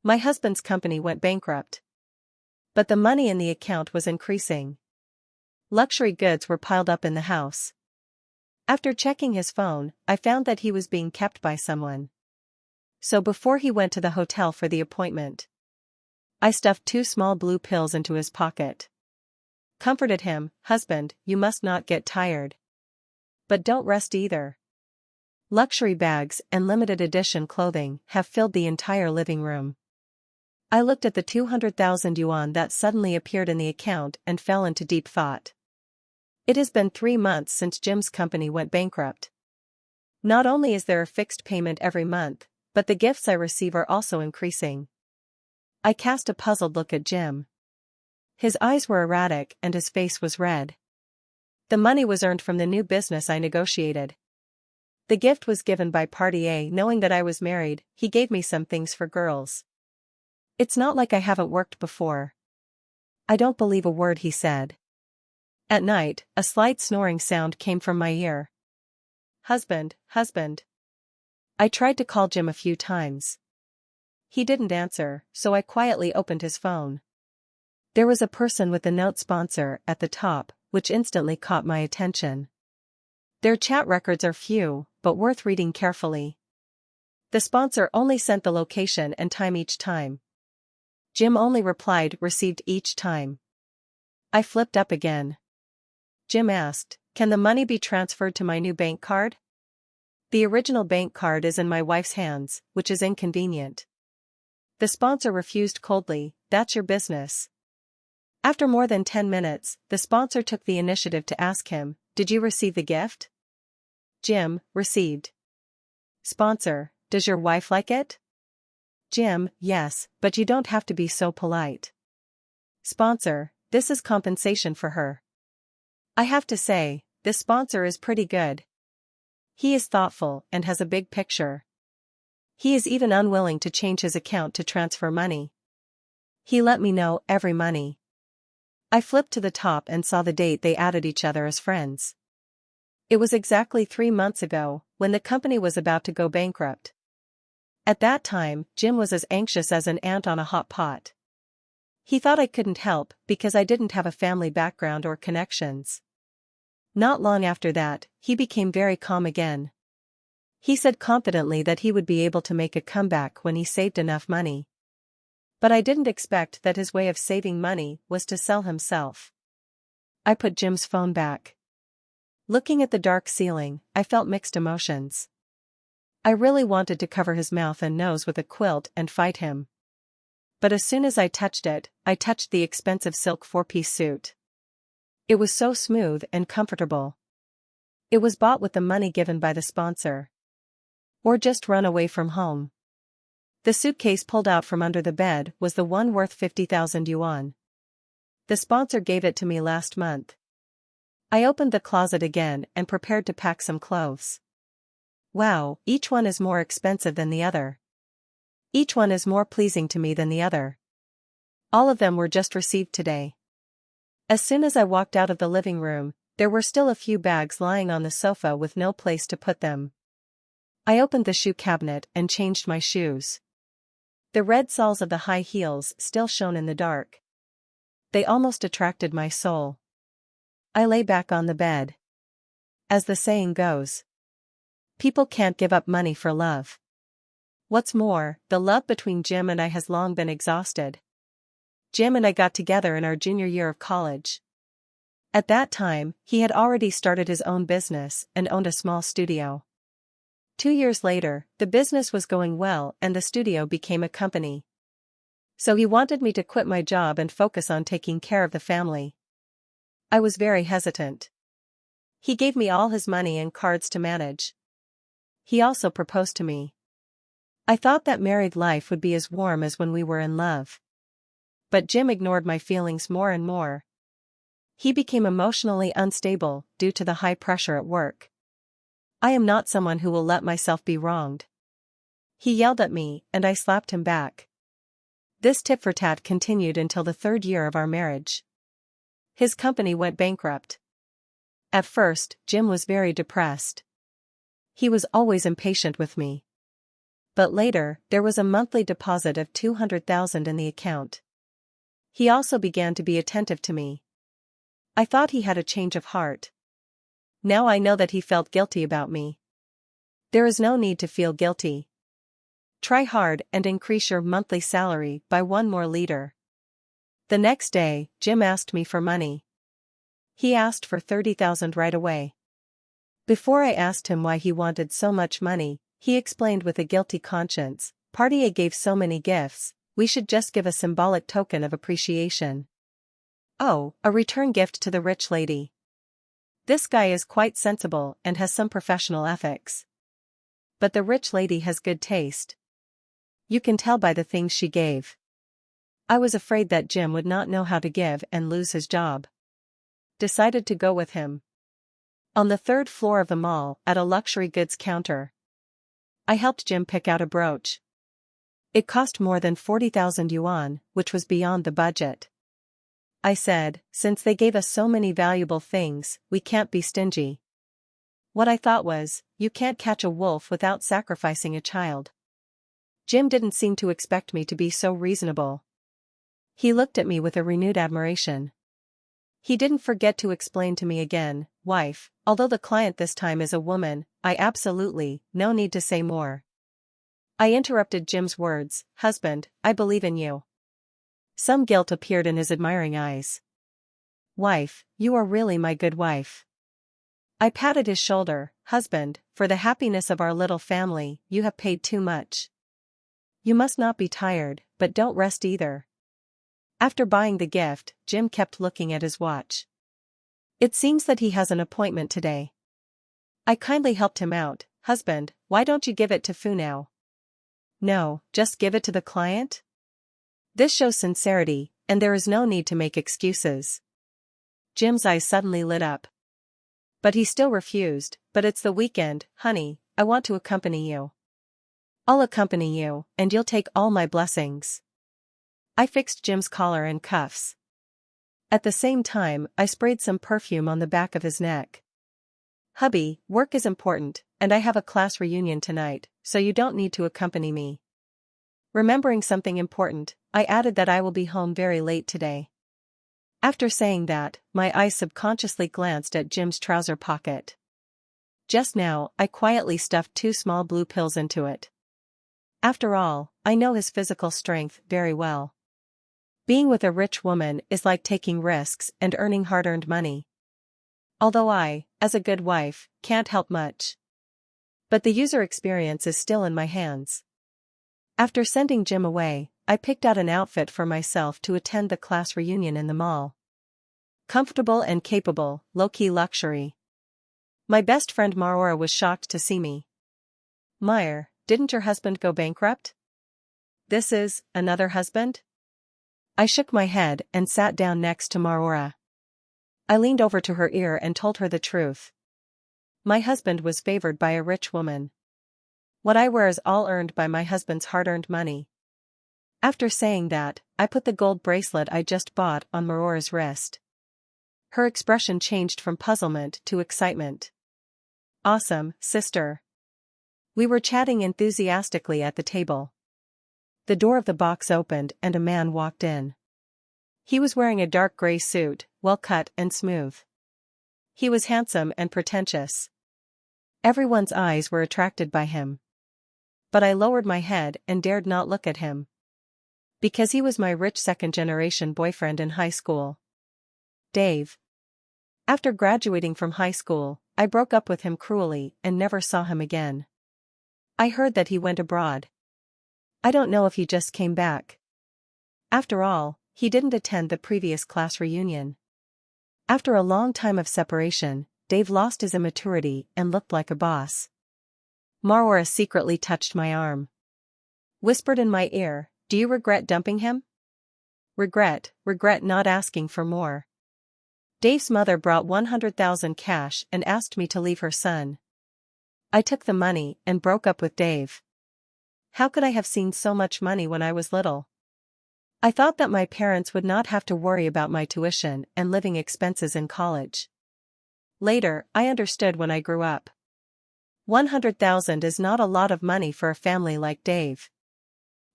My husband's company went bankrupt. But the money in the account was increasing. Luxury goods were piled up in the house. After checking his phone, I found that he was being kept by someone. So before he went to the hotel for the appointment, I stuffed 2 small blue pills into his pocket. Comforted him, "Husband, you must not get tired. But don't rest either." Luxury bags and limited edition clothing have filled the entire living room. I looked at the 200,000 yuan that suddenly appeared in the account and fell into deep thought. It has been 3 months since Jim's company went bankrupt. Not only is there a fixed payment every month, but the gifts I receive are also increasing. I cast a puzzled look at Jim. His eyes were erratic and his face was red. The money was earned from the new business I negotiated. The gift was given by Party A. Knowing that I was married, he gave me some things for girls. It's not like I haven't worked before. I don't believe a word he said. At night, a slight snoring sound came from my ear. "Husband, husband." I tried to call Jim a few times. He didn't answer, so I quietly opened his phone. There was a person with the note "sponsor" at the top, which instantly caught my attention. Their chat records are few, but worth reading carefully. The sponsor only sent the location and time each time. Jim only replied "received" each time. I flipped up again. Jim asked, "Can the money be transferred to my new bank card?" The original bank card is in my wife's hands, which is inconvenient. The sponsor refused coldly, "That's your business." After more than 10 minutes, the sponsor took the initiative to ask him, "Did you receive the gift?" Jim, "Received." Sponsor, "Does your wife like it?" Jim, "Yes, but you don't have to be so polite." Sponsor, "This is compensation for her." I have to say, this sponsor is pretty good. He is thoughtful and has a big picture. He is even unwilling to change his account to transfer money. He let me know every money. I flipped to the top and saw the date they added each other as friends. It was exactly 3 months ago, when the company was about to go bankrupt. At that time, Jim was as anxious as an ant on a hot pot. He thought I couldn't help because I didn't have a family background or connections. Not long after that, he became very calm again. He said confidently that he would be able to make a comeback when he saved enough money. But I didn't expect that his way of saving money was to sell himself. I put Jim's phone back. Looking at the dark ceiling, I felt mixed emotions. I really wanted to cover his mouth and nose with a quilt and fight him. But as soon as I touched it, I touched the expensive silk 4-piece suit. It was so smooth and comfortable. It was bought with the money given by the sponsor. Or just run away from home. The suitcase pulled out from under the bed was the one worth 50,000 yuan. The sponsor gave it to me last month. I opened the closet again and prepared to pack some clothes. Wow, each one is more expensive than the other. Each one is more pleasing to me than the other. All of them were just received today. As soon as I walked out of the living room, there were still a few bags lying on the sofa with no place to put them. I opened the shoe cabinet and changed my shoes. The red soles of the high heels still shone in the dark. They almost attracted my soul. I lay back on the bed. As the saying goes, people can't give up money for love. What's more, the love between Jim and I has long been exhausted. Jim and I got together in our junior year of college. At that time, he had already started his own business and owned a small studio. 2 years later, the business was going well and the studio became a company. So he wanted me to quit my job and focus on taking care of the family. I was very hesitant. He gave me all his money and cards to manage. He also proposed to me. I thought that married life would be as warm as when we were in love. But Jim ignored my feelings more and more. He became emotionally unstable due to the high pressure at work. I am not someone who will let myself be wronged. He yelled at me and I slapped him back. This tit-for-tat continued until the 3rd year of our marriage. His company went bankrupt. At first, Jim was very depressed. He was always impatient with me. But later, there was a monthly deposit of $200,000 in the account. He also began to be attentive to me. I thought he had a change of heart. Now I know that he felt guilty about me. There is no need to feel guilty. Try hard and increase your monthly salary by one more liter. The next day, Jim asked me for money. He asked for $30,000 right away. Before I asked him why he wanted so much money, he explained with a guilty conscience, "Party A gave so many gifts, we should just give a symbolic token of appreciation." Oh, a return gift to the rich lady. This guy is quite sensible and has some professional ethics. But the rich lady has good taste. You can tell by the things she gave. I was afraid that Jim would not know how to give and lose his job. Decided to go with him. On the third floor of the mall, at a luxury goods counter, I helped Jim pick out a brooch. It cost more than 40,000 yuan, which was beyond the budget. I said, since they gave us so many valuable things, we can't be stingy. What I thought was, you can't catch a wolf without sacrificing a child. Jim didn't seem to expect me to be so reasonable. He looked at me with a renewed admiration. He didn't forget to explain to me again, "Wife, although the client this time is a woman, I absolutely, no need to say more." I interrupted Jim's words, "Husband, I believe in you." Some guilt appeared in his admiring eyes. "Wife, you are really my good wife." I patted his shoulder, "Husband, for the happiness of our little family, you have paid too much. You must not be tired, but don't rest either." After buying the gift, Jim kept looking at his watch. "It seems that he has an appointment today." I kindly helped him out, "Husband, why don't you give it to Fu now?" "No, just give it to the client?" This shows sincerity, and there is no need to make excuses. Jim's eyes suddenly lit up. But he still refused. "But it's the weekend, honey, I want to accompany you." "I'll accompany you, and you'll take all my blessings." I fixed Jim's collar and cuffs. At the same time, I sprayed some perfume on the back of his neck. "Hubby, work is important, and I have a class reunion tonight, so you don't need to accompany me." Remembering something important, I added that I will be home very late today. After saying that, my eyes subconsciously glanced at Jim's trouser pocket. Just now, I quietly stuffed 2 small blue pills into it. After all, I know his physical strength very well. Being with a rich woman is like taking risks and earning hard-earned money. Although I, as a good wife, can't help much. But the user experience is still in my hands. After sending Jim away, I picked out an outfit for myself to attend the class reunion in the mall. Comfortable and capable, low-key luxury. My best friend Marora was shocked to see me. "Meyer, didn't your husband go bankrupt? This is another husband?" I shook my head and sat down next to Marora. I leaned over to her ear and told her the truth. My husband was favored by a rich woman. What I wear is all earned by my husband's hard-earned money. After saying that, I put the gold bracelet I just bought on Marora's wrist. Her expression changed from puzzlement to excitement. "Awesome, sister." We were chatting enthusiastically at the table. The door of the box opened and a man walked in. He was wearing a dark gray suit, well cut and smooth. He was handsome and pretentious. Everyone's eyes were attracted by him. But I lowered my head and dared not look at him. Because he was my rich second-generation boyfriend in high school. Dave. After graduating from high school, I broke up with him cruelly and never saw him again. I heard that he went abroad. I don't know if he just came back. After all, he didn't attend the previous class reunion. After a long time of separation, Dave lost his immaturity and looked like a boss. Marora secretly touched my arm. Whispered in my ear, "Do you regret dumping him?" Regret not asking for more. Dave's mother brought 100,000 cash and asked me to leave her son. I took the money and broke up with Dave. How could I have seen so much money when I was little? I thought that my parents would not have to worry about my tuition and living expenses in college. Later, I understood when I grew up. 100,000 is not a lot of money for a family like Dave.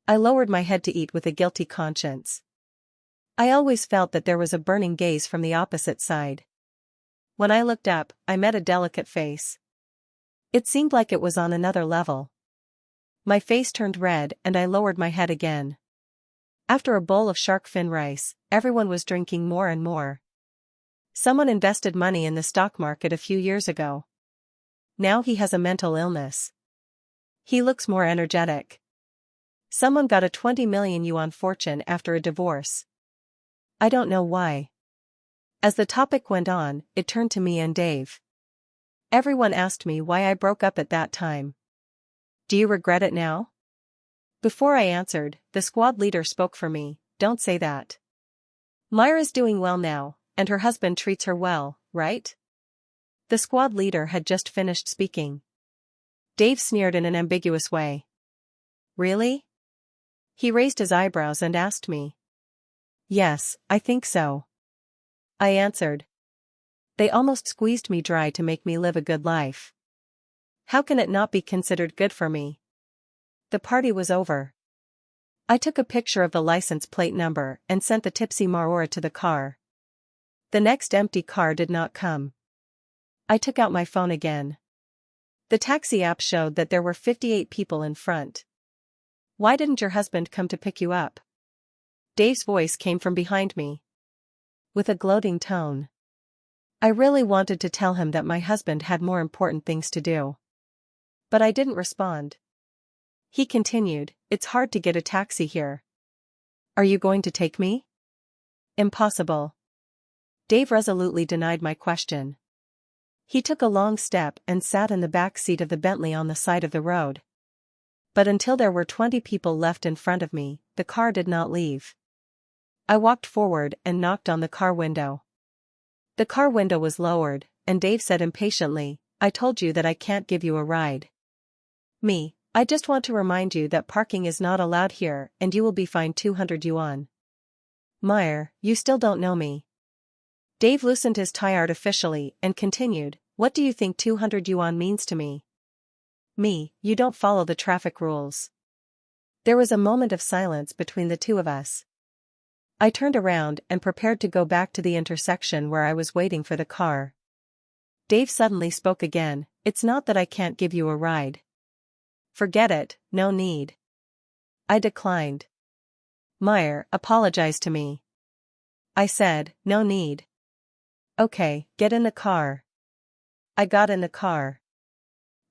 I lowered my head to eat with a guilty conscience. I always felt that there was a burning gaze from the opposite side. When I looked up, I met a delicate face. It seemed like it was on another level. My face turned red and I lowered my head again. After a bowl of shark fin rice, everyone was drinking more and more. Someone invested money in the stock market a few years ago. Now he has a mental illness. He looks more energetic. Someone got a 20 million yuan fortune after a divorce. I don't know why. As the topic went on, it turned to me and Dave. Everyone asked me why I broke up at that time. Do you regret it now? Before I answered, the squad leader spoke for me. Don't say that. Myra's doing well now, and her husband treats her well, right? The squad leader had just finished speaking. Dave sneered in an ambiguous way. Really? He raised his eyebrows and asked me. Yes, I think so. I answered. They almost squeezed me dry to make me live a good life. How can it not be considered good for me? The party was over. I took a picture of the license plate number and sent the tipsy Marora to the car. The next empty car did not come. I took out my phone again. The taxi app showed that there were 58 people in front. Why didn't your husband come to pick you up? Dave's voice came from behind me. With a gloating tone. I really wanted to tell him that my husband had more important things to do. But I didn't respond. He continued, it's hard to get a taxi here. Are you going to take me? Impossible. Dave resolutely denied my question. He took a long step and sat in the back seat of the Bentley on the side of the road. But until there were 20 people left in front of me, the car did not leave. I walked forward and knocked on the car window. The car window was lowered, and Dave said impatiently, I told you that I can't give you a ride. Me, I just want to remind you that parking is not allowed here and you will be fined 200 yuan. Meyer, you still don't know me. Dave loosened his tie artificially and continued, what do you think 200 yuan means to me? Me, you don't follow the traffic rules. There was a moment of silence between the two of us. I turned around and prepared to go back to the intersection where I was waiting for the car. Dave suddenly spoke again, it's not that I can't give you a ride. Forget it, no need. I declined. Meyer, apologize to me. I said, no need. Okay, get in the car. I got in the car.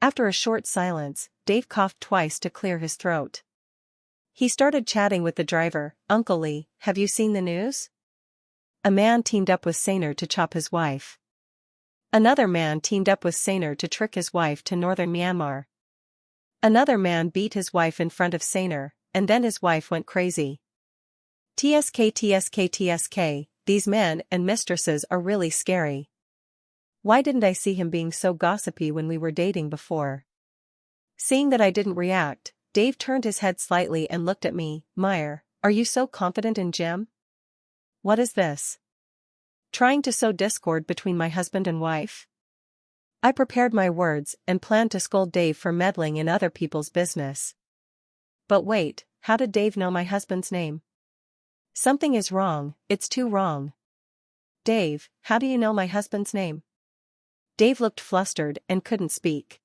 After a short silence, Dave coughed twice to clear his throat. He started chatting with the driver, Uncle Lee, have you seen the news? A man teamed up with Sainer to chop his wife. Another man teamed up with Sainer to trick his wife to northern Myanmar. Another man beat his wife in front of Sainer, and then his wife went crazy. TSK, these men and mistresses are really scary. Why didn't I see him being so gossipy when we were dating before? Seeing that I didn't react, Dave turned his head slightly and looked at me. Meyer, are you so confident in Jim? What is this? Trying to sow discord between my husband and wife? I prepared my words and planned to scold Dave for meddling in other people's business. But wait, how did Dave know my husband's name? Something is wrong, it's too wrong. Dave, how do you know my husband's name? Dave looked flustered and couldn't speak.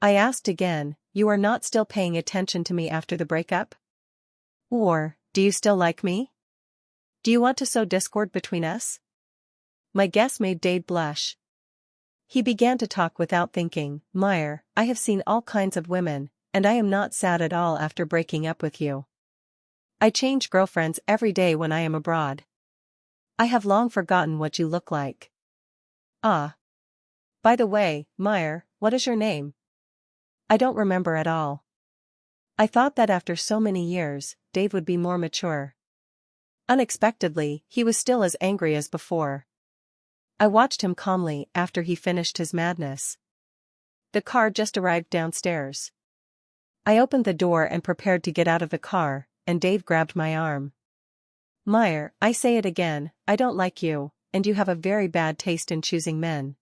I asked again, you are not still paying attention to me after the breakup? Or, do you still like me? Do you want to sow discord between us? My guess made Dave blush. He began to talk without thinking. Meyer, I have seen all kinds of women, and I am not sad at all after breaking up with you. I change girlfriends every day when I am abroad. I have long forgotten what you look like. Ah. By the way, Meyer, what is your name? I don't remember at all. I thought that after so many years, Dave would be more mature. Unexpectedly, he was still as angry as before. I watched him calmly after he finished his madness. The car just arrived downstairs. I opened the door and prepared to get out of the car, and Dave grabbed my arm. Meyer, I say it again, I don't like you, and you have a very bad taste in choosing men.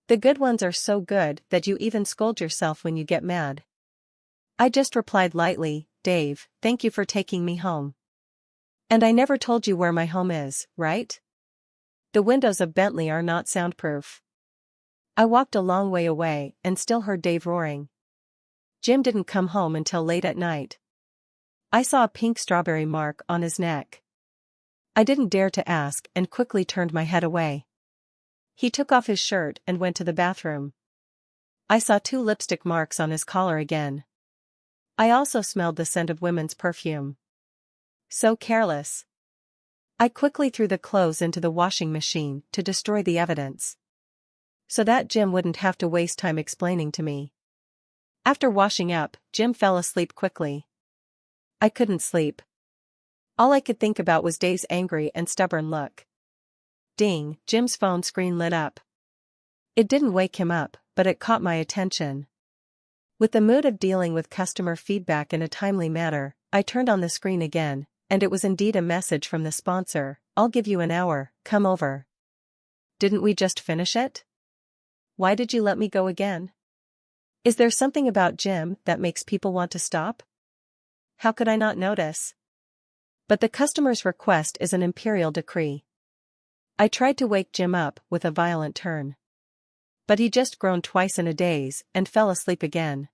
The good ones are so good that you even scold yourself when you get mad. I just replied lightly, Dave, thank you for taking me home. And I never told you where my home is, right? The windows of Bentley are not soundproof. I walked a long way away and still heard Dave roaring. Jim didn't come home until late at night. I saw a pink strawberry mark on his neck. I didn't dare to ask and quickly turned my head away. He took off his shirt and went to the bathroom. I saw 2 lipstick marks on his collar again. I also smelled the scent of women's perfume. So careless. I quickly threw the clothes into the washing machine to destroy the evidence, so that Jim wouldn't have to waste time explaining to me. After washing up, Jim fell asleep quickly. I couldn't sleep. All I could think about was Dave's angry and stubborn look. Ding, Jim's phone screen lit up. It didn't wake him up, but it caught my attention. With the mood of dealing with customer feedback in a timely manner, I turned on the screen again, and it was indeed a message from the sponsor, I'll give you an hour, come over. Didn't we just finish it? Why did you let me go again? Is there something about Jim that makes people want to stop? How could I not notice? But the customer's request is an imperial decree. I tried to wake Jim up with a violent turn. But he just groaned twice in a daze and fell asleep again.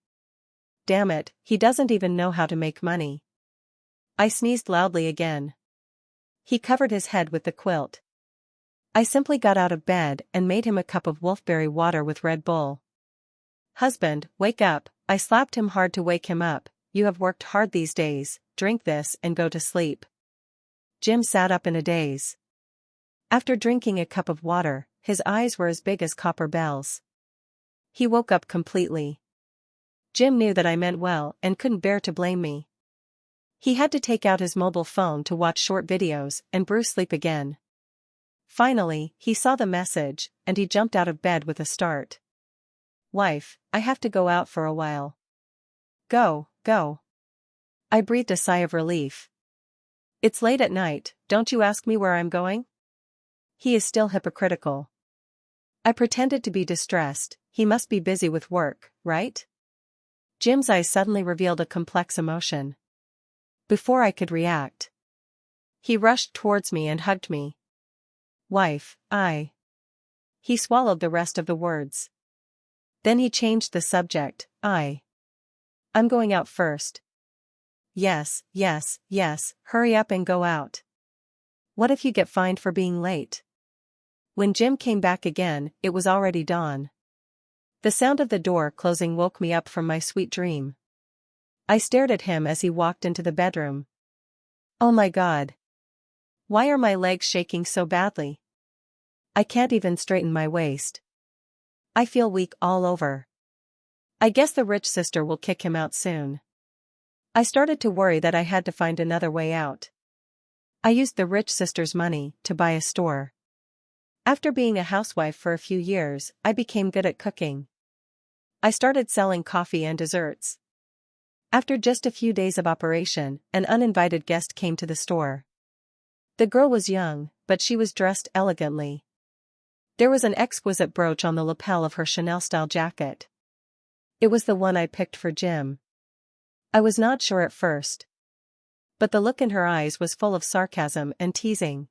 Damn it, he doesn't even know how to make money. I sneezed loudly again. He covered his head with the quilt. I simply got out of bed and made him a cup of wolfberry water with Red Bull. Husband, wake up, I slapped him hard to wake him up. You have worked hard these days, drink this and go to sleep. Jim sat up in a daze. After drinking a cup of water, his eyes were as big as copper bells. He woke up completely. Jim knew that I meant well and couldn't bear to blame me. He had to take out his mobile phone to watch short videos and brew sleep again. Finally, he saw the message, and he jumped out of bed with a start. Wife, I have to go out for a while. Go, go. I breathed a sigh of relief. It's late at night, don't you ask me where I'm going? He is still hypocritical. I pretended to be distressed, he must be busy with work, right? Jim's eyes suddenly revealed a complex emotion. Before I could react, he rushed towards me and hugged me. Wife, He swallowed the rest of the words. Then he changed the subject, I'm going out first. Yes, yes, yes, hurry up and go out. What if you get fined for being late? When Jim came back again, it was already dawn. The sound of the door closing woke me up from my sweet dream. I stared at him as he walked into the bedroom. Oh my God. Why are my legs shaking so badly? I can't even straighten my waist. I feel weak all over. I guess the rich sister will kick him out soon. I started to worry that I had to find another way out. I used the rich sister's money to buy a store. After being a housewife for a few years, I became good at cooking. I started selling coffee and desserts. After just a few days of operation, an uninvited guest came to the store. The girl was young, but she was dressed elegantly. There was an exquisite brooch on the lapel of her Chanel-style jacket. It was the one I picked for Jim. I was not sure at first, but the look in her eyes was full of sarcasm and teasing.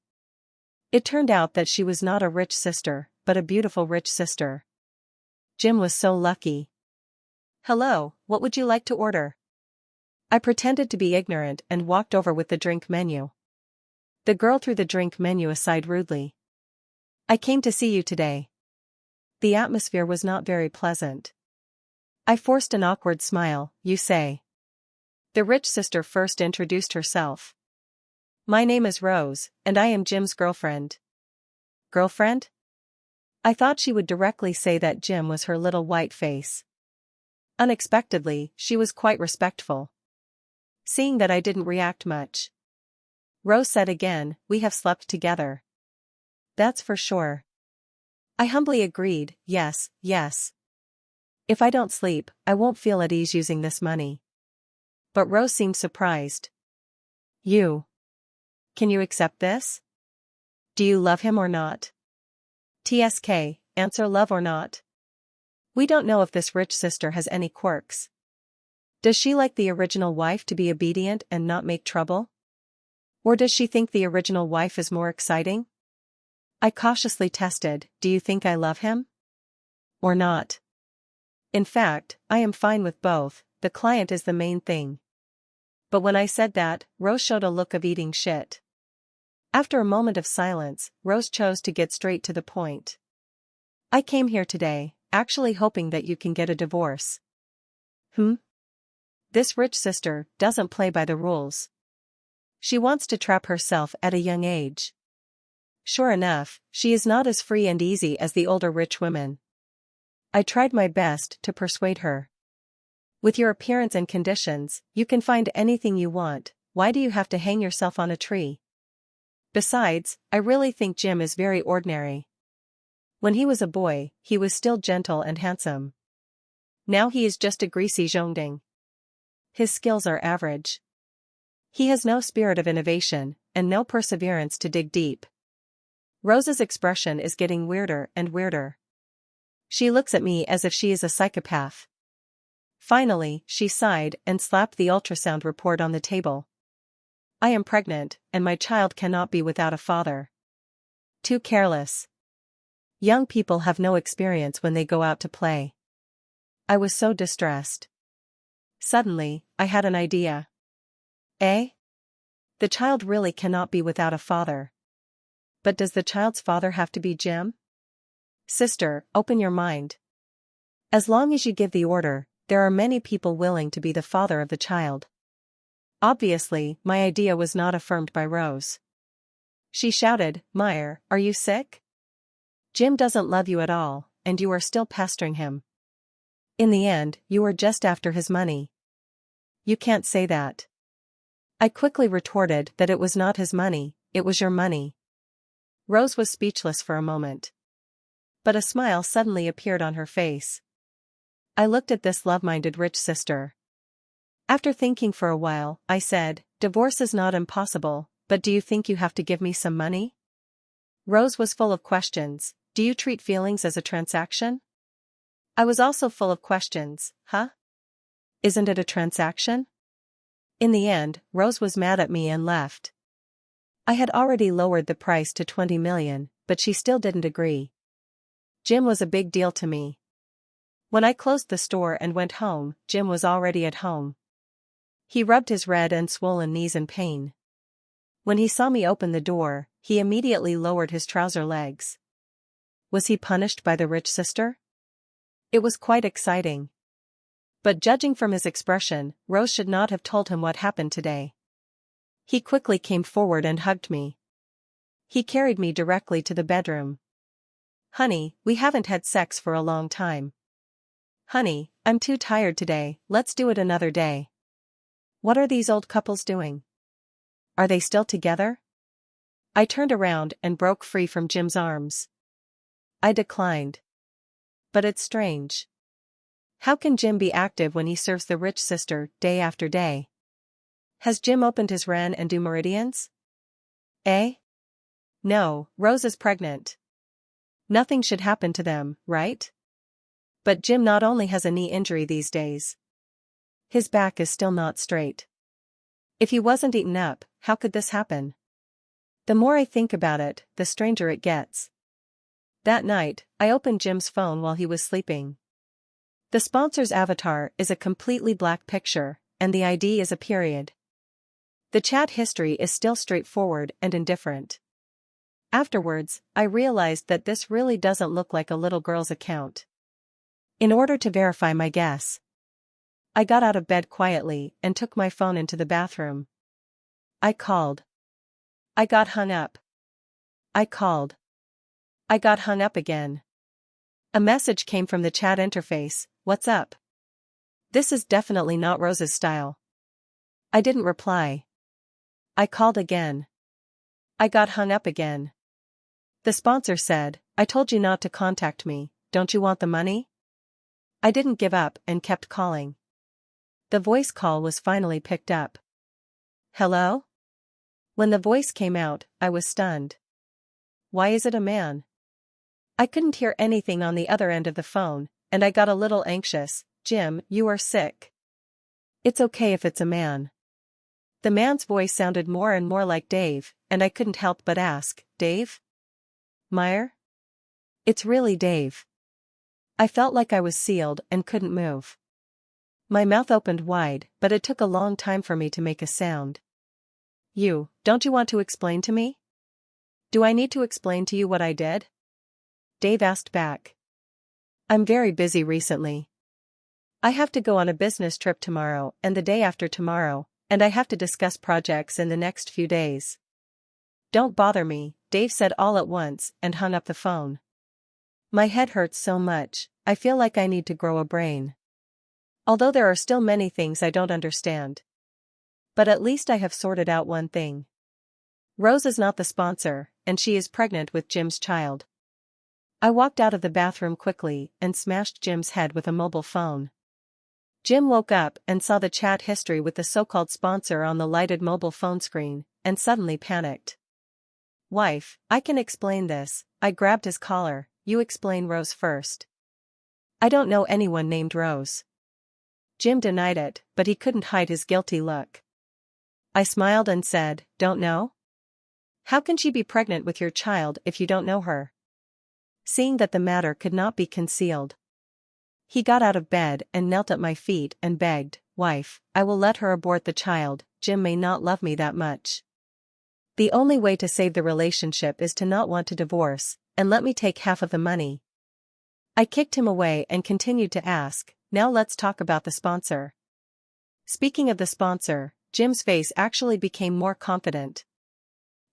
It turned out that she was not a rich sister, but a beautiful rich sister. Jim was so lucky. Hello, what would you like to order? I pretended to be ignorant and walked over with the drink menu. The girl threw the drink menu aside rudely. I came to see you today. The atmosphere was not very pleasant. I forced an awkward smile, you say. The rich sister first introduced herself. My name is Rose, and I am Jim's girlfriend. Girlfriend? I thought she would directly say that Jim was her little white face. Unexpectedly, she was quite respectful. Seeing that I didn't react much, Rose said again, we have slept together. That's for sure. I humbly agreed, yes, yes. If I don't sleep, I won't feel at ease using this money. But Rose seemed surprised. You. Can you accept this? Do you love him or not? TSK, answer love or not. We don't know if this rich sister has any quirks. Does she like the original wife to be obedient and not make trouble? Or does she think the original wife is more exciting? I cautiously tested, do you think I love him? Or not? In fact, I am fine with both, the client is the main thing. But when I said that, Rose showed a look of eating shit. After a moment of silence, Rose chose to get straight to the point. I came here today, actually hoping that you can get a divorce. This rich sister doesn't play by the rules. She wants to trap herself at a young age. Sure enough, she is not as free and easy as the older rich women. I tried my best to persuade her. With your appearance and conditions, you can find anything you want, why do you have to hang yourself on a tree? Besides, I really think Jim is very ordinary. When he was a boy, he was still gentle and handsome. Now he is just a greasy zhongding. His skills are average. He has no spirit of innovation, and no perseverance to dig deep. Rose's expression is getting weirder and weirder. She looks at me as if she is a psychopath. Finally, she sighed and slapped the ultrasound report on the table. I am pregnant, and my child cannot be without a father. Too careless. Young people have no experience when they go out to play. I was so distressed. Suddenly, I had an idea. Eh? The child really cannot be without a father. But does the child's father have to be Jim? Sister, open your mind. As long as you give the order, there are many people willing to be the father of the child. Obviously, my idea was not affirmed by Rose. She shouted, Meyer, are you sick? Jim doesn't love you at all, and you are still pestering him. In the end, you were just after his money. You can't say that. I quickly retorted that it was not his money, it was your money. Rose was speechless for a moment. But a smile suddenly appeared on her face. I looked at this love-minded rich sister. After thinking for a while, I said, divorce is not impossible, but do you think you have to give me some money? Rose was full of questions. Do you treat feelings as a transaction? I was also full of questions, huh? Isn't it a transaction? In the end, Rose was mad at me and left. I had already lowered the price to 20 million, but she still didn't agree. Jim was a big deal to me. When I closed the store and went home, Jim was already at home. He rubbed his red and swollen knees in pain. When he saw me open the door, he immediately lowered his trouser legs. Was he punished by the rich sister? It was quite exciting. But judging from his expression, Rose should not have told him what happened today. He quickly came forward and hugged me. He carried me directly to the bedroom. Honey, we haven't had sex for a long time. Honey, I'm too tired today, let's do it another day. What are these old couples doing? Are they still together? I turned around and broke free from Jim's arms. I declined. But it's strange. How can Jim be active when he serves the rich sister day after day? Has Jim opened his RAN and do meridians? Eh? No, Rose is pregnant. Nothing should happen to them, right? But Jim not only has a knee injury these days. His back is still not straight. If he wasn't eaten up, how could this happen? The more I think about it, the stranger it gets. That night, I opened Jim's phone while he was sleeping. The sponsor's avatar is a completely black picture, and the ID is a period. The chat history is still straightforward and indifferent. Afterwards, I realized that this really doesn't look like a little girl's account. In order to verify my guess, I got out of bed quietly and took my phone into the bathroom. I called. I got hung up. I called. I got hung up again. A message came from the chat interface, what's up? This is definitely not Rose's style. I didn't reply. I called again. I got hung up again. The sponsor said, I told you not to contact me, don't you want the money? I didn't give up and kept calling. The voice call was finally picked up. Hello? When the voice came out, I was stunned. Why is it a man? I couldn't hear anything on the other end of the phone, and I got a little anxious. Jim, you are sick. It's okay if it's a man. The man's voice sounded more and more like Dave, and I couldn't help but ask, Dave? Meyer? It's really Dave. I felt like I was sealed and couldn't move. My mouth opened wide, but it took a long time for me to make a sound. Don't you want to explain to me? Do I need to explain to you what I did? Dave asked back. I'm very busy recently. I have to go on a business trip tomorrow and the day after tomorrow, and I have to discuss projects in the next few days. Don't bother me, Dave said all at once and hung up the phone. My head hurts so much, I feel like I need to grow a brain. Although there are still many things I don't understand. But at least I have sorted out one thing. Rose is not the sponsor, and she is pregnant with Jim's child. I walked out of the bathroom quickly and smashed Jim's head with a mobile phone. Jim woke up and saw the chat history with the so-called sponsor on the lighted mobile phone screen, and suddenly panicked. Wife, I can explain this. I grabbed his collar. You explain Rose first. I don't know anyone named Rose. Jim denied it, but he couldn't hide his guilty look. I smiled and said, Don't know? How can she be pregnant with your child if you don't know her? Seeing that the matter could not be concealed, he got out of bed and knelt at my feet and begged, Wife, I will let her abort the child. Jim may not love me that much. The only way to save the relationship is to not want to divorce, and let me take half of the money. I kicked him away and continued to ask, Now let's talk about the sponsor. Speaking of the sponsor, Jim's face actually became more confident.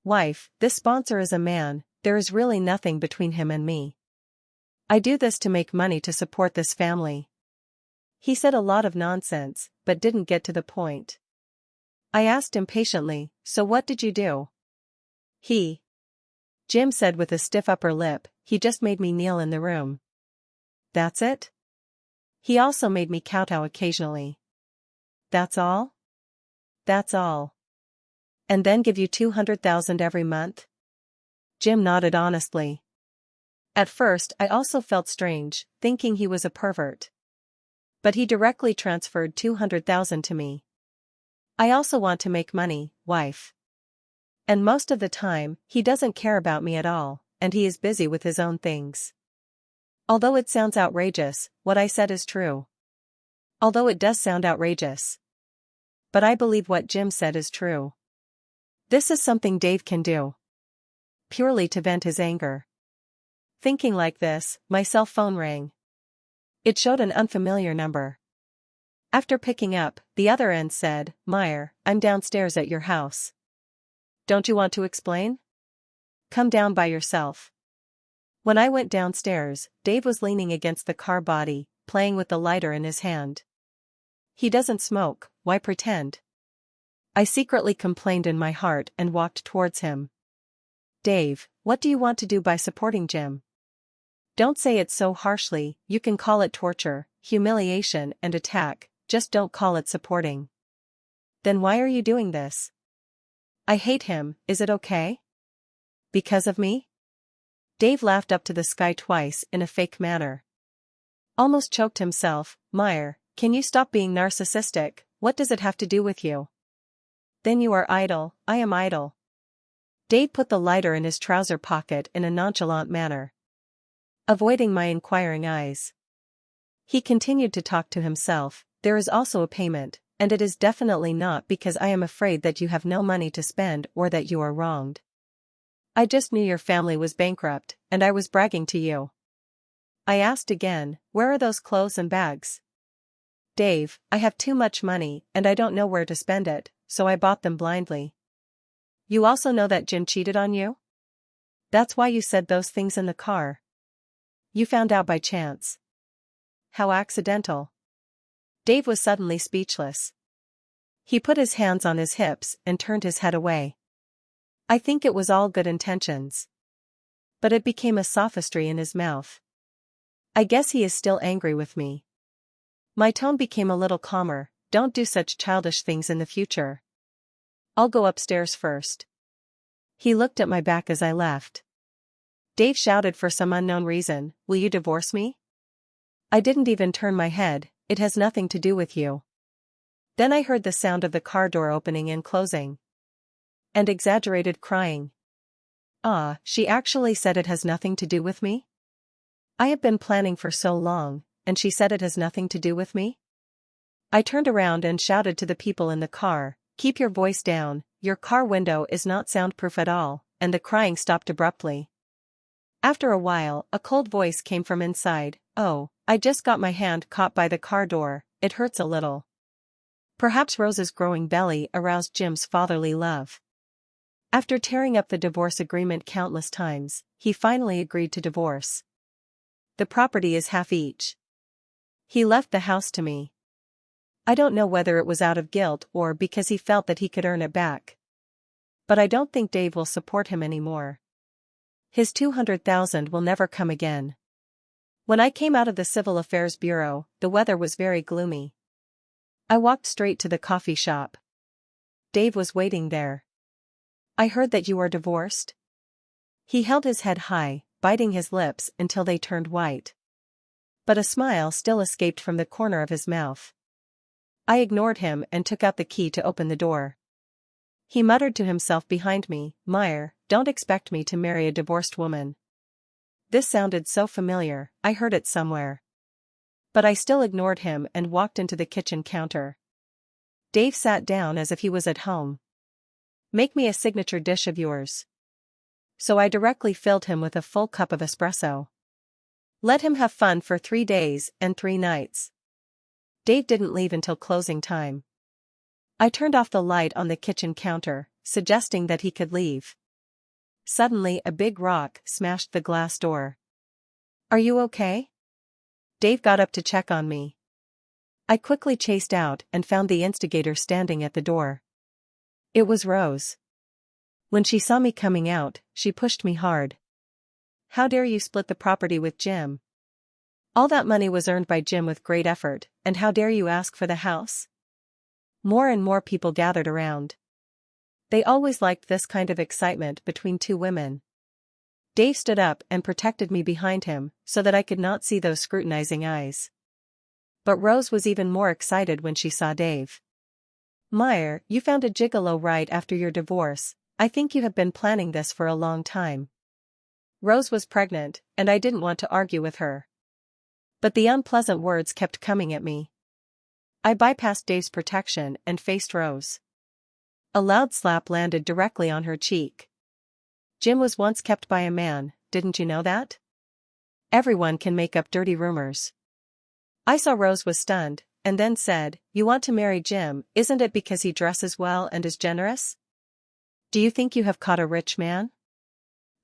Wife, this sponsor is a man, there is really nothing between him and me. I do this to make money to support this family. He said a lot of nonsense, but didn't get to the point. I asked impatiently, So what did you do? Jim said with a stiff upper lip, he just made me kneel in the room. That's it? He also made me kowtow occasionally. That's all? That's all. And then give you $200,000 every month? Jim nodded honestly. At first I also felt strange, thinking he was a pervert. But he directly transferred $200,000 to me. I also want to make money, wife. And most of the time, he doesn't care about me at all, and he is busy with his own things. Although it sounds outrageous, what I said is true. Although it does sound outrageous. But I believe what Jim said is true. This is something Dave can do. Purely to vent his anger. Thinking like this, my cell phone rang. It showed an unfamiliar number. After picking up, the other end said, Meyer, I'm downstairs at your house. Don't you want to explain? Come down by yourself. When I went downstairs, Dave was leaning against the car body, playing with the lighter in his hand. He doesn't smoke, why pretend? I secretly complained in my heart and walked towards him. Dave, what do you want to do by supporting Jim? Don't say it so harshly, you can call it torture, humiliation and attack, just don't call it supporting. Then why are you doing this? I hate him, is it okay? Because of me? Dave laughed up to the sky twice in a fake manner. Almost choked himself. Meyer, can you stop being narcissistic? What does it have to do with you? Then you are idle, I am idle. Dave put the lighter in his trouser pocket in a nonchalant manner, avoiding my inquiring eyes. He continued to talk to himself. There is also a payment, and it is definitely not because I am afraid that you have no money to spend or that you are wronged. I just knew your family was bankrupt, and I was bragging to you. I asked again, where are those clothes and bags? Dave, I have too much money and I don't know where to spend it, so I bought them blindly. You also know that Jim cheated on you? That's why you said those things in the car. You found out by chance. How accidental. Dave was suddenly speechless. He put his hands on his hips and turned his head away. I think it was all good intentions. But it became a sophistry in his mouth. I guess he is still angry with me. My tone became a little calmer. Don't do such childish things in the future. I'll go upstairs first. He looked at my back as I left. Dave shouted for some unknown reason, will you divorce me? I didn't even turn my head, it has nothing to do with you. Then I heard the sound of the car door opening and closing. And exaggerated crying. Ah, she actually said it has nothing to do with me? I have been planning for so long, and she said it has nothing to do with me? I turned around and shouted to the people in the car, "Keep your voice down, your car window is not soundproof at all," and the crying stopped abruptly. After a while, a cold voice came from inside, "Oh, I just got my hand caught by the car door, it hurts a little." Perhaps Rose's growing belly aroused Jim's fatherly love. After tearing up the divorce agreement countless times, he finally agreed to divorce. The property is half each. He left the house to me. I don't know whether it was out of guilt or because he felt that he could earn it back. But I don't think Dave will support him anymore. His $200,000 will never come again. When I came out of the Civil Affairs Bureau, the weather was very gloomy. I walked straight to the coffee shop. Dave was waiting there. "I heard that you are divorced?" He held his head high, biting his lips until they turned white. But a smile still escaped from the corner of his mouth. I ignored him and took out the key to open the door. He muttered to himself behind me, "Meyer, don't expect me to marry a divorced woman." This sounded so familiar, I heard it somewhere. But I still ignored him and walked into the kitchen counter. Dave sat down as if he was at home. "Make me a signature dish of yours." So I directly filled him with a full cup of espresso. Let him have fun for 3 days and 3 nights. Dave didn't leave until closing time. I turned off the light on the kitchen counter, suggesting that he could leave. Suddenly a big rock smashed the glass door. "Are you okay?" Dave got up to check on me. I quickly chased out and found the instigator standing at the door. It was Rose. When she saw me coming out, she pushed me hard. "How dare you split the property with Jim? All that money was earned by Jim with great effort, and how dare you ask for the house?" More and more people gathered around. They always liked this kind of excitement between two women. Dave stood up and protected me behind him, so that I could not see those scrutinizing eyes. But Rose was even more excited when she saw Dave. "Meyer, you found a gigolo right after your divorce. I think you have been planning this for a long time." Rose was pregnant, and I didn't want to argue with her. But the unpleasant words kept coming at me. I bypassed Dave's protection and faced Rose. A loud slap landed directly on her cheek. "Jim was once kept by a man, didn't you know that? Everyone can make up dirty rumors." I saw Rose was stunned, and then said, "You want to marry Jim, isn't it because he dresses well and is generous? Do you think you have caught a rich man?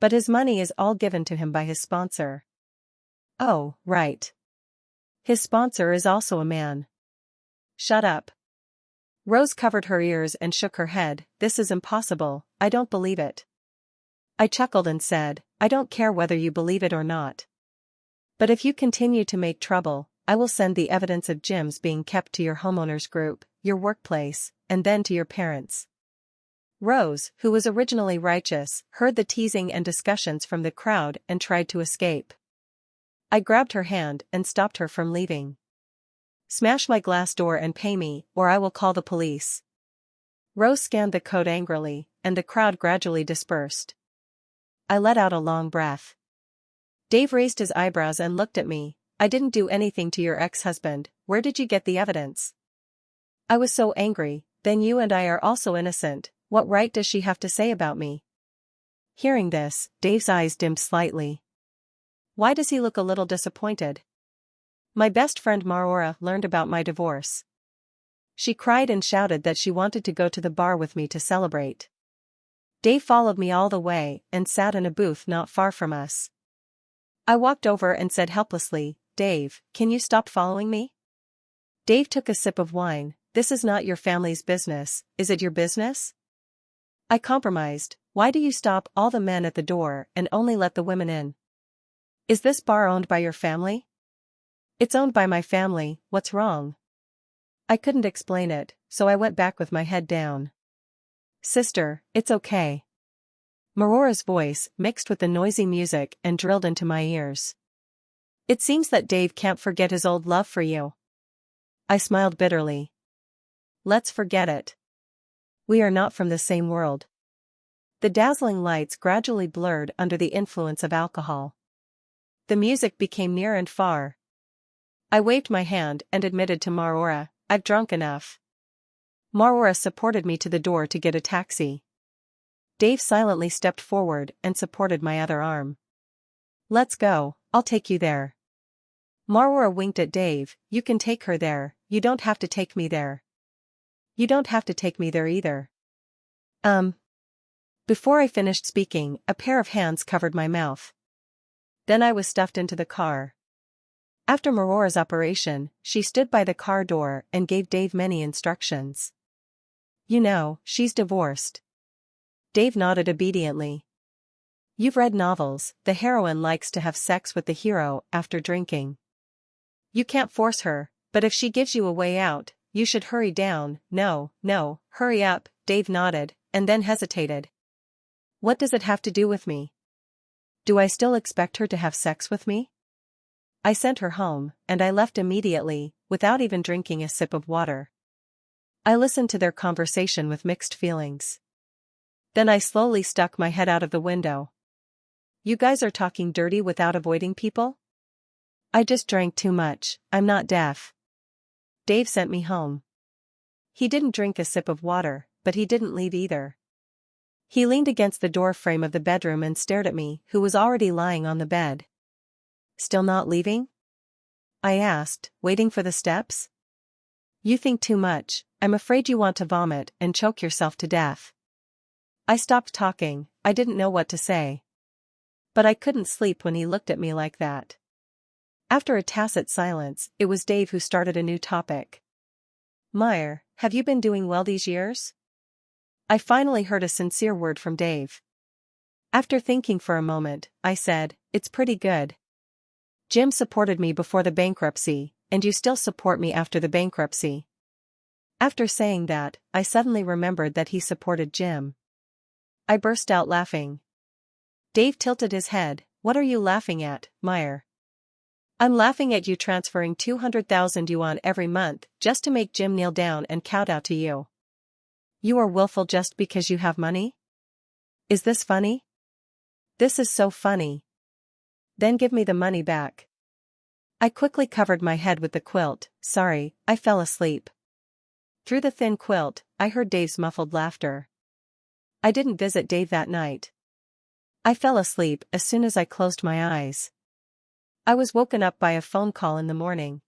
But his money is all given to him by his sponsor." "Oh, right. His sponsor is also a man." "Shut up." Rose covered her ears and shook her head. "This is impossible, I don't believe it." I chuckled and said, "I don't care whether you believe it or not. But if you continue to make trouble, I will send the evidence of Jim's being kept to your homeowners group, your workplace, and then to your parents." Rose, who was originally righteous, heard the teasing and discussions from the crowd and tried to escape. I grabbed her hand and stopped her from leaving. "Smash my glass door and pay me, or I will call the police." Rose scanned the code angrily, and the crowd gradually dispersed. I let out a long breath. Dave raised his eyebrows and looked at me. "I didn't do anything to your ex-husband, where did you get the evidence?" I was so angry. "Then you and I are also innocent, what right does she have to say about me?" Hearing this, Dave's eyes dimmed slightly. Why does he look a little disappointed? My best friend Marora learned about my divorce. She cried and shouted that she wanted to go to the bar with me to celebrate. Dave followed me all the way and sat in a booth not far from us. I walked over and said helplessly, "Dave, can you stop following me?" Dave took a sip of wine. "This is not your family's business, is it your business?" I compromised. "Why do you stop all the men at the door and only let the women in? Is this bar owned by your family?" "It's owned by my family, what's wrong?" I couldn't explain it, so I went back with my head down. "Sister, it's okay." Marora's voice mixed with the noisy music and drilled into my ears. It seems that Dave can't forget his old love for you. I smiled bitterly. Let's forget it. We are not from the same world. The dazzling lights gradually blurred under the influence of alcohol. The music became near and far. I waved my hand and admitted to Marora, I've drunk enough. Marora supported me to the door to get a taxi. Dave silently stepped forward and supported my other arm. Let's go, I'll take you there. Marora winked at Dave, you can take her there, you don't have to take me there. You don't have to take me there either. Before I finished speaking, a pair of hands covered my mouth. Then I was stuffed into the car. After Marora's operation, she stood by the car door and gave Dave many instructions. You know, she's divorced. Dave nodded obediently. You've read novels, the heroine likes to have sex with the hero after drinking. You can't force her, but if she gives you a way out, you should hurry down. No, hurry up, Dave nodded, and then hesitated. What does it have to do with me? Do I still expect her to have sex with me? I sent her home, and I left immediately, without even drinking a sip of water. I listened to their conversation with mixed feelings. Then I slowly stuck my head out of the window. You guys are talking dirty without avoiding people? I just drank too much, I'm not deaf. Dave sent me home. He didn't drink a sip of water, but he didn't leave either. He leaned against the door frame of the bedroom and stared at me, who was already lying on the bed. Still not leaving? I asked, waiting for the steps. You think too much, I'm afraid you want to vomit and choke yourself to death. I stopped talking, I didn't know what to say. But I couldn't sleep when he looked at me like that. After a tacit silence, it was Dave who started a new topic. Meyer, have you been doing well these years? I finally heard a sincere word from Dave. After thinking for a moment, I said, it's pretty good. Jim supported me before the bankruptcy, and you still support me after the bankruptcy. After saying that, I suddenly remembered that he supported Jim. I burst out laughing. Dave tilted his head, what are you laughing at, Meyer? I'm laughing at you transferring 200,000 yuan every month just to make Jim kneel down and kowtow to you. You are willful just because you have money? Is this funny? This is so funny. Then give me the money back. I quickly covered my head with the quilt, sorry, I fell asleep. Through the thin quilt, I heard Dave's muffled laughter. I didn't visit Dave that night. I fell asleep as soon as I closed my eyes. I was woken up by a phone call in the morning.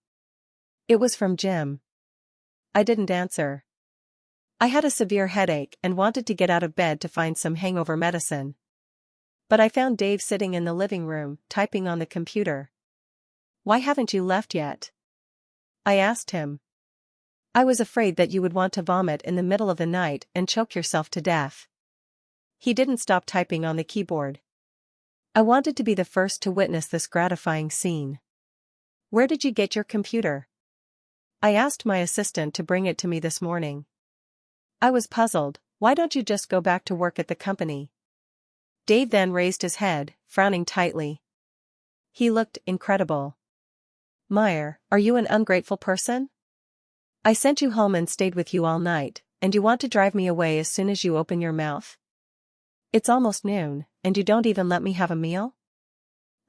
It was from Jim. I didn't answer. I had a severe headache and wanted to get out of bed to find some hangover medicine. But I found Dave sitting in the living room, typing on the computer. Why haven't you left yet? I asked him. I was afraid that you would want to vomit in the middle of the night and choke yourself to death. He didn't stop typing on the keyboard. I wanted to be the first to witness this gratifying scene. Where did you get your computer? I asked my assistant to bring it to me this morning. I was puzzled, why don't you just go back to work at the company? Dave then raised his head, frowning tightly. He looked incredible. Meyer, are you an ungrateful person? I sent you home and stayed with you all night, and you want to drive me away as soon as you open your mouth? It's almost noon, and you don't even let me have a meal?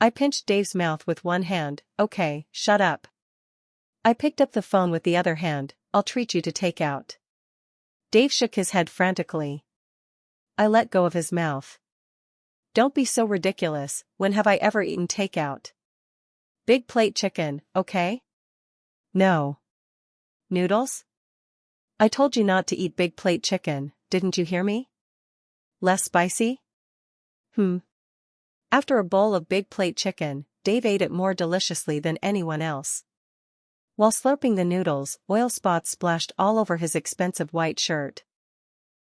I pinched Dave's mouth with one hand, okay, shut up. I picked up the phone with the other hand, I'll treat you to takeout. Dave shook his head frantically. I let go of his mouth. Don't be so ridiculous, when have I ever eaten takeout? Big plate chicken, okay? No. Noodles? I told you not to eat big plate chicken, didn't you hear me? Less spicy? After a bowl of big plate chicken, Dave ate it more deliciously than anyone else. While slurping the noodles, oil spots splashed all over his expensive white shirt.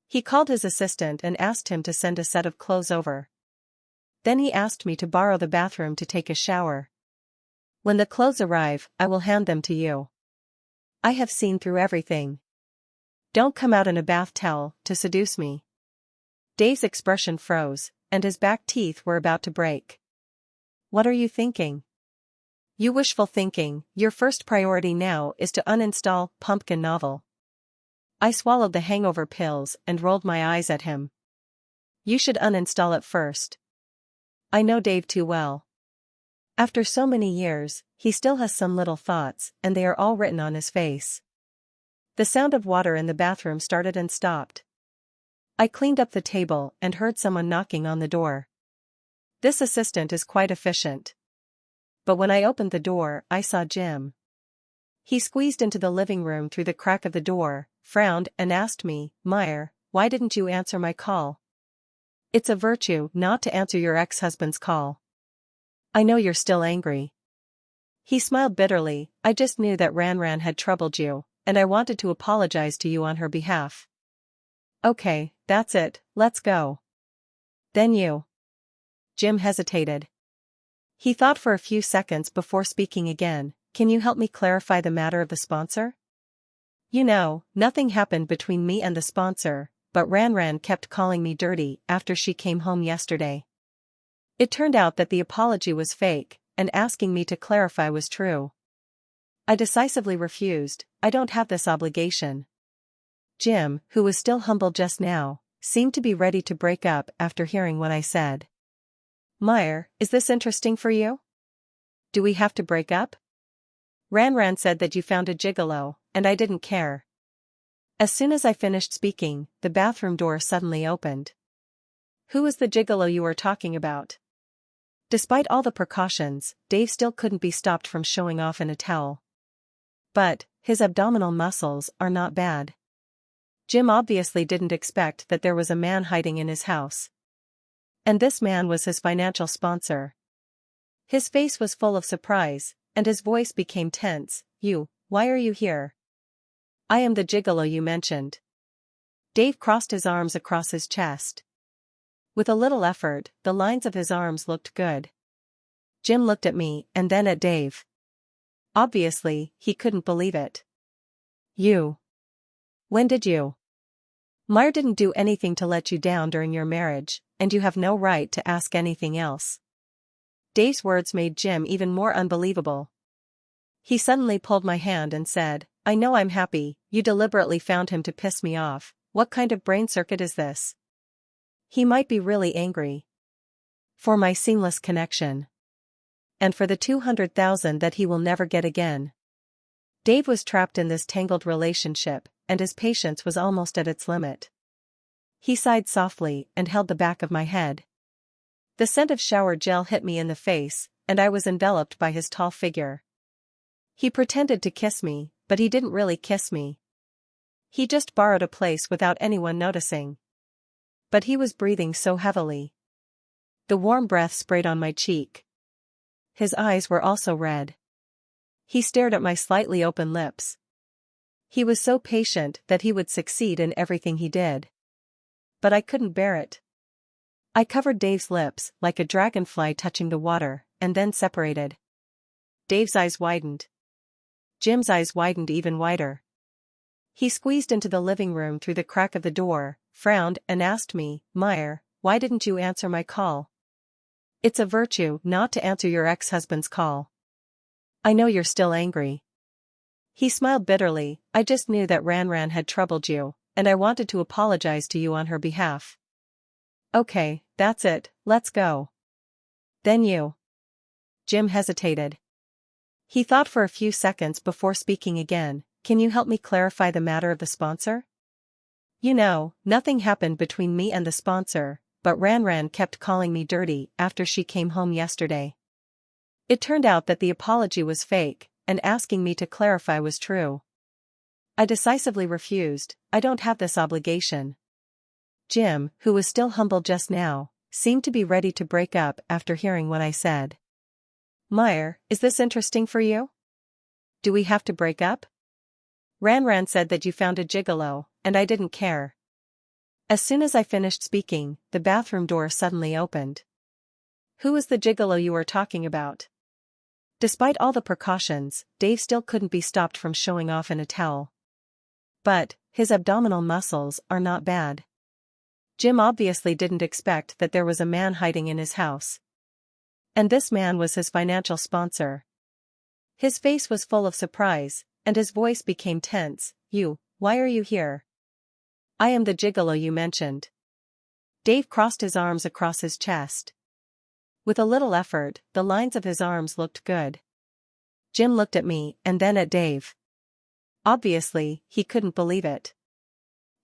He called his assistant and asked him to send a set of clothes over. Then he asked me to borrow the bathroom to take a shower. When the clothes arrive, I will hand them to you. I have seen through everything. Don't come out in a bath towel to seduce me. Dave's expression froze, and his back teeth were about to break. What are you thinking? You wishful thinking, your first priority now is to uninstall Pumpkin Novel. I swallowed the hangover pills and rolled my eyes at him. You should uninstall it first. I know Dave too well. After so many years, he still has some little thoughts, and they are all written on his face. The sound of water in the bathroom started and stopped. I cleaned up the table and heard someone knocking on the door. This assistant is quite efficient. But when I opened the door, I saw Jim. He squeezed into the living room through the crack of the door, frowned, and asked me, "Meyer, why didn't you answer my call?" It's a virtue not to answer your ex-husband's call. I know you're still angry. He smiled bitterly. I just knew that Ran had troubled you, and I wanted to apologize to you on her behalf. Okay, that's it, let's go. Then you. Jim hesitated. He thought for a few seconds before speaking again. Can you help me clarify the matter of the sponsor? You know, nothing happened between me and the sponsor, but Ran kept calling me dirty after she came home yesterday. It turned out that the apology was fake, and asking me to clarify was true. I decisively refused. I don't have this obligation. Jim, who was still humble just now, seemed to be ready to break up after hearing what I said. Meyer, is this interesting for you? Do we have to break up? Ran said that you found a gigolo, and I didn't care. As soon as I finished speaking, the bathroom door suddenly opened. Who was the gigolo you were talking about? Despite all the precautions, Dave still couldn't be stopped from showing off in a towel. But his abdominal muscles are not bad. Jim obviously didn't expect that there was a man hiding in his house. And this man was his financial sponsor. His face was full of surprise, and his voice became tense. Why are you here? I am the gigolo you mentioned. Dave crossed his arms across his chest. With a little effort, the lines of his arms looked good. Jim looked at me and then at Dave. Obviously, he couldn't believe it. You. When did you? Meyer didn't do anything to let you down during your marriage, and you have no right to ask anything else. Dave's words made Jim even more unbelievable. He suddenly pulled my hand and said, I know I'm happy, you deliberately found him to piss me off. What kind of brain circuit is this? He might be really angry. For my seamless connection. And for the 200,000 that he will never get again. Dave was trapped in this tangled relationship, and his patience was almost at its limit. He sighed softly and held the back of my head. The scent of shower gel hit me in the face, and I was enveloped by his tall figure. He pretended to kiss me, but he didn't really kiss me. He just borrowed a place without anyone noticing. But he was breathing so heavily. The warm breath sprayed on my cheek. His eyes were also red. He stared at my slightly open lips. He was so patient that he would succeed in everything he did. But I couldn't bear it. I covered Dave's lips like a dragonfly touching the water, and then separated. Dave's eyes widened. Jim's eyes widened even wider. He squeezed into the living room through the crack of the door, frowned, and asked me, Meyer, why didn't you answer my call? It's a virtue not to answer your ex-husband's call. I know you're still angry. He smiled bitterly. I just knew that Ran had troubled you, and I wanted to apologize to you on her behalf. Okay, that's it, let's go. Then you. Jim hesitated. He thought for a few seconds before speaking again. Can you help me clarify the matter of the sponsor? You know, nothing happened between me and the sponsor, but Ran kept calling me dirty after she came home yesterday. It turned out that the apology was fake, and asking me to clarify was true. I decisively refused. I don't have this obligation. Jim, who was still humble just now, seemed to be ready to break up after hearing what I said. Meyer, is this interesting for you? Do we have to break up? Ran said that you found a gigolo, and I didn't care. As soon as I finished speaking, the bathroom door suddenly opened. Who was the gigolo you were talking about? Despite all the precautions, Dave still couldn't be stopped from showing off in a towel. But his abdominal muscles are not bad. Jim obviously didn't expect that there was a man hiding in his house. And this man was his financial sponsor. His face was full of surprise, and his voice became tense. Why are you here? I am the gigolo you mentioned. Dave crossed his arms across his chest. With a little effort, the lines of his arms looked good. Jim looked at me and then at Dave. Obviously, he couldn't believe it.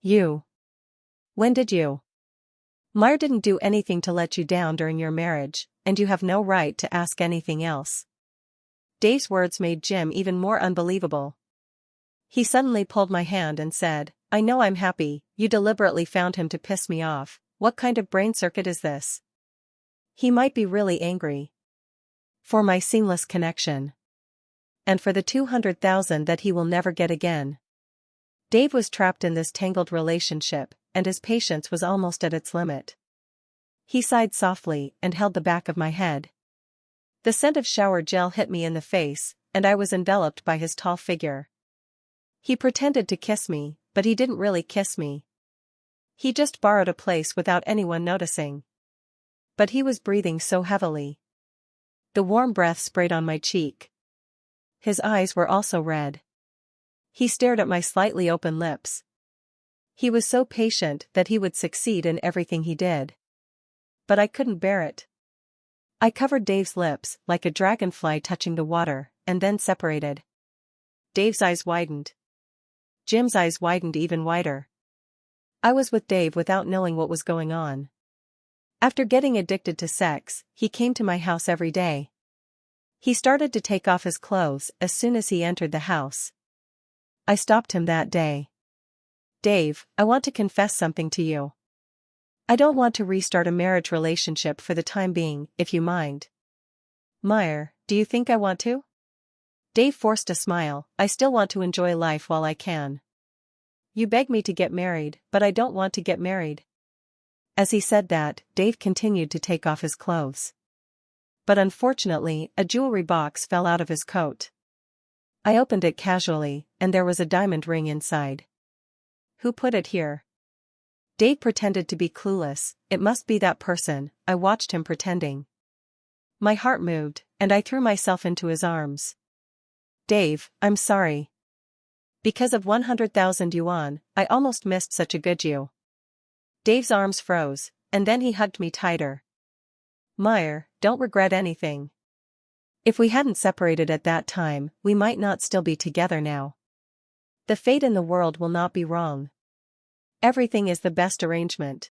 You? When did you? Meyer didn't do anything to let you down during your marriage, and you have no right to ask anything else. Dave's words made Jim even more unbelievable. He suddenly pulled my hand and said, I know I'm happy, you deliberately found him to piss me off. What kind of brain circuit is this? He might be really angry. For my seamless connection. And for the 200,000 that he will never get again. Dave was trapped in this tangled relationship, and his patience was almost at its limit. He sighed softly and held the back of my head. The scent of shower gel hit me in the face, and I was enveloped by his tall figure. He pretended to kiss me, but he didn't really kiss me. He just borrowed a place without anyone noticing. But he was breathing so heavily. The warm breath sprayed on my cheek. His eyes were also red. He stared at my slightly open lips. He was so patient that he would succeed in everything he did. But I couldn't bear it. I covered Dave's lips like a dragonfly touching the water, and then separated. Dave's eyes widened. Jim's eyes widened even wider. I was with Dave without knowing what was going on. After getting addicted to sex, he came to my house every day. He started to take off his clothes as soon as he entered the house. I stopped him that day. Dave, I want to confess something to you. I don't want to restart a marriage relationship for the time being, if you mind. Meyer, do you think I want to? Dave forced a smile. I still want to enjoy life while I can. You beg me to get married, but I don't want to get married. As he said that, Dave continued to take off his clothes. But unfortunately, a jewelry box fell out of his coat. I opened it casually, and there was a diamond ring inside. Who put it here? Dave pretended to be clueless. It must be that person. I watched him pretending. My heart moved, and I threw myself into his arms. Dave, I'm sorry. Because of 100,000 yuan, I almost missed such a good you. Dave's arms froze, and then he hugged me tighter. Meyer, don't regret anything. If we hadn't separated at that time, we might not still be together now. The fate in the world will not be wrong. Everything is the best arrangement.